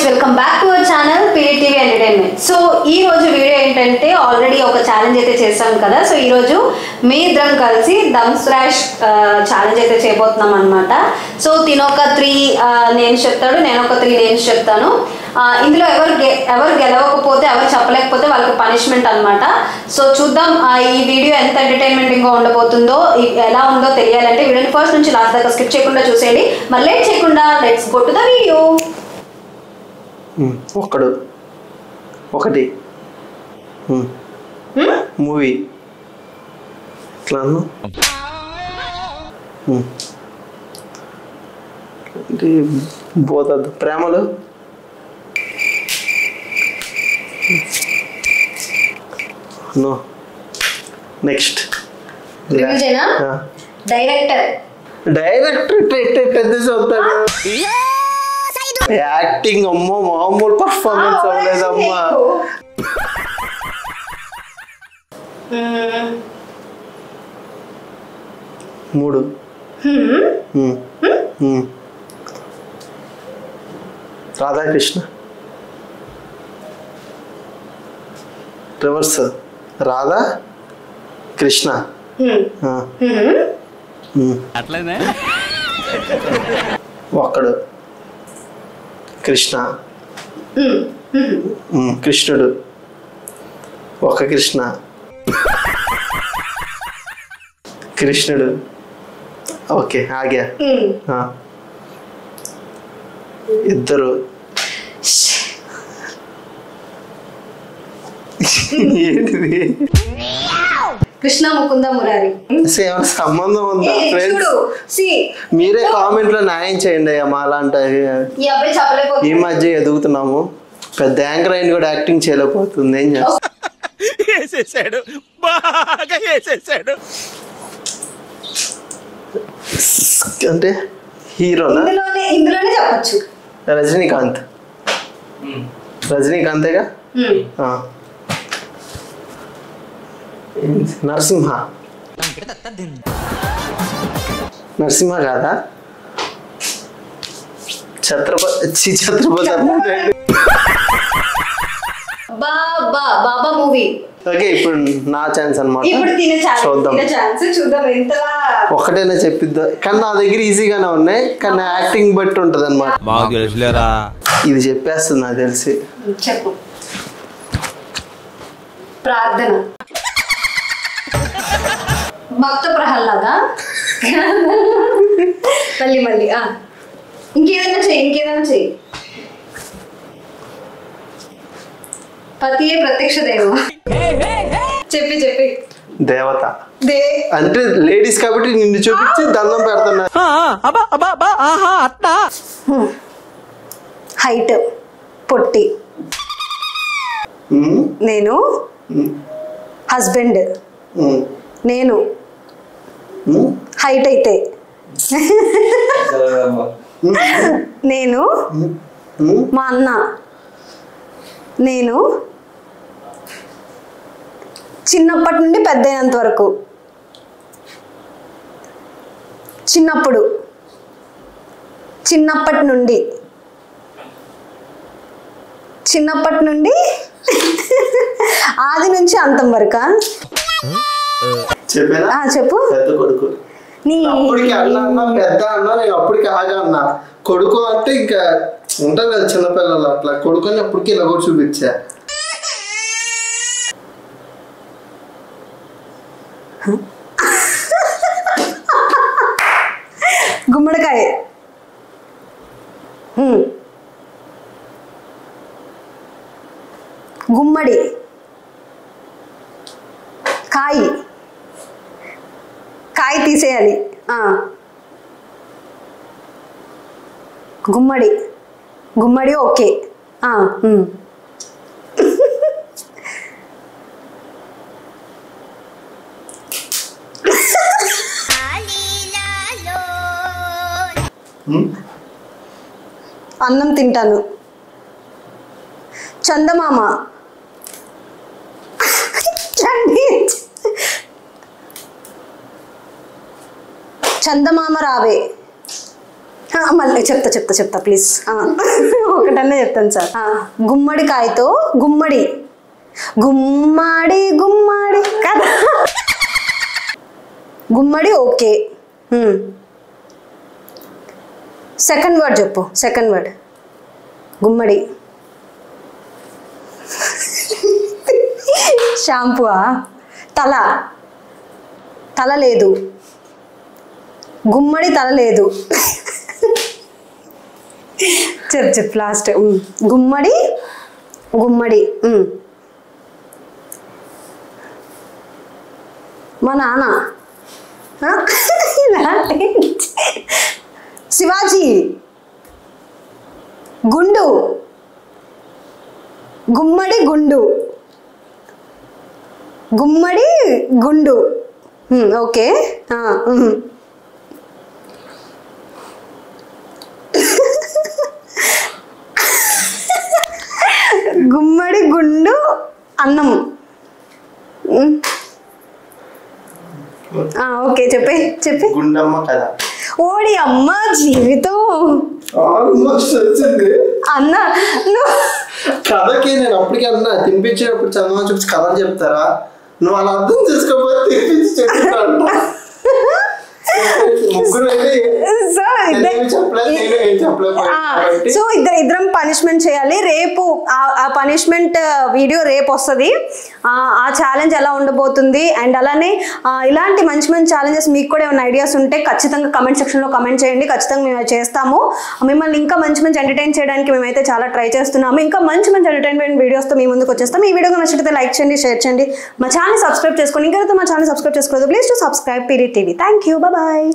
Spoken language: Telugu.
guys, welcome back to our channel PDTV Entertainment. So ఈ రోజు వీడియో ఏంటంటే ఆల్రెడీ ఒక ఛాలెంజ్ అయితే చేసాం కదా. సో ఈ రోజు మీ ఇద్దరం కలిసి దమ్ స్మాష్ ఛాలెంజ్ అయితే చేయబోతున్నాం అన్నమాట. సో తినొక 3 నేమ్స్ చెప్తాడు, నేను ఒక 3 నేమ్స్ చెప్తాను. ఇందులో ఎవరు గెలవకపోతే ఎవరు చెప్పలేకపోతే వాళ్ళకి పనిష్మెంట్ అన్నమాట. సో చూద్దాం ఈ వీడియో ఎంత ఎంటర్టైన్మెంటింగ్ గా ఉండబోతుందో, ఎలా ఉందో తెలియాలంటే వీడియోని ఫస్ట్ నుంచి లాస్ట్ దాకా స్కిప్ చేయకుండా చూసేయండి. మరి లేట్ చేయకుండా let's go to the video. ఒకటి మూవీ పోతుంది ప్రేమలు నో నెక్స్ట్ డైరెక్టర్ యాక్టింగ్ అమ్మో మామూలు పర్ఫార్మెన్స్ అవ్వలేదమ్మా. మూడు రాధాకృష్ణ రివర్స్ రాధా కృష్ణ అట్లనే ఒక్కడు కృష్ణ కృష్ణుడు ఒక కృష్ణ కృష్ణుడు ఓకే ఆగ్యా ఇద్దరు ఏంటిది కృష్ణ ముకుంద మురారి ఏమైనా సంబంధం ఉందా ఫ్రెండ్స్? మీరే కామెంట్ లో న్యాయం చేయండి అమ్మా. అలాంటి ఈ మధ్య ఎదుగుతున్నాము, పెద్ద యాంకర్ అయిన కూడా యాక్టింగ్ చేయలేకపోతుంది. ఏం చేస్తాడు అంటే హీరోనా? చెప్పచ్చు రజనీకాంత్. రజనీకాంతేగా. నరసింహ. నరసింహ కాదా? ఛత్రపతి బాబా మూవీ. ఓకే, ఇప్పుడు నా ఛాన్స్ అన్నమాట. చూద్దాం ఒకటైనా చెప్పిద్దా, కానీ నా దగ్గర ఈజీగానే ఉన్నాయి, కానీ యాక్టింగ్ బట్టి ఉంటది అన్నమాట. ఇది చెప్పేస్తుంది నాకు తెలిసి. చెప్పు. ప్రార్థన. భక్త ప్రహ్లాద. మళ్ళీ ఇంకేదైనా చెయ్యి. పతియే ప్రత్యక్ష దైవం. చెప్పి దేవత. అంటే లేడీస్ కాబట్టి నిన్ను చూపించి దండం పెడుతున్నా. హైట్ పొట్టి. నేను హస్బెండ్. నేను హైట్ అయితే నేను మా అన్న. నేను చిన్నప్పటి నుండి పెద్ద అయినంత వరకు. చిన్నప్పటి నుండి ఆది నుంచి అంతం వరకా? చెప్పు. పెద్ద కొడుకు. అప్పటికి అన్నా పెద్ద అన్నా, నేను అప్పటికి ఆగా అన్నా. కొడుకు అంటే ఇంకా ఉంటారు కదా చిన్నపిల్లలు, అట్లా కొడుకుని అప్పటికి ఇలా కూడా చూపించా. గుమ్మడికాయ. గుమ్మడి. కాయ తీసేయాలి. గుమ్మడి ఓకే. అన్నం తింటాను. చందమామ. చందమామ రావే. మళ్ళీ చెప్తా ప్లీజ్. ఒకటన్నా చెప్తాను సార్. గుమ్మడికాయతో గుమ్మడి కదా. గుమ్మడి ఓకే. సెకండ్ వర్డ్ చెప్పు. సెకండ్ వర్డ్ గుమ్మడి. షాంపూవా? తల లేదు. గుమ్మడి తల లేదు. చెప్పు లాస్ట్. గుమ్మడి మా నాన్న. శివాజీ. గుండు. గుమ్మడి గుండు. ఓకే. గుమ్మడి గుండు అన్నం. ఓకే చెప్పి. గుండమ్మ కదా. ఓడి అమ్మ జీవితం అన్న. కథకి నేను అప్పటికే అన్నా తినిపించేటప్పుడు చందమా చూసి కథలు చెప్తారా, నువ్వు అలా అర్థం చేసుకోకపోతే తినిపించి చెప్తా. సో ఇద్దరం పనిష్మెంట్ చేయాలి. రేపు ఆ పనిష్మెంట్ వీడియో రేపు వస్తుంది. ఆ ఛాలెంజ్ ఎలా ఉండబోతుంది అండ్ అలానే ఇలాంటి మంచి ఛాలెంజెస్ మీకు కూడా ఏమైనా ఐడియాస్ ఉంటే ఖచ్చితంగా కమెంట్ సెక్షన్లో కమెంట్ చేయండి. ఖచ్చితంగా మేము చేస్తాము. మిమ్మల్ని ఇంకా మంచి ఎంటర్టైన్ చేయడానికి మేమైతే చాలా ట్రై చేస్తున్నాము. ఇంకా మంచి ఎంటర్టైన్మెంట్ వీడియోస్తో మీ ముందుకు వచ్చేస్తాం. ఈ వీడియో నచ్చితే లైక్ చేయండి, షేర్ చేయండి, మా ఛానల్ సబ్స్క్రైబ్ చేసుకోండి. ఇంకా మా ఛానల్ సబ్స్క్రైబ్ చేసుకోలేదు please to subscribe period TV. Thank you. Bye.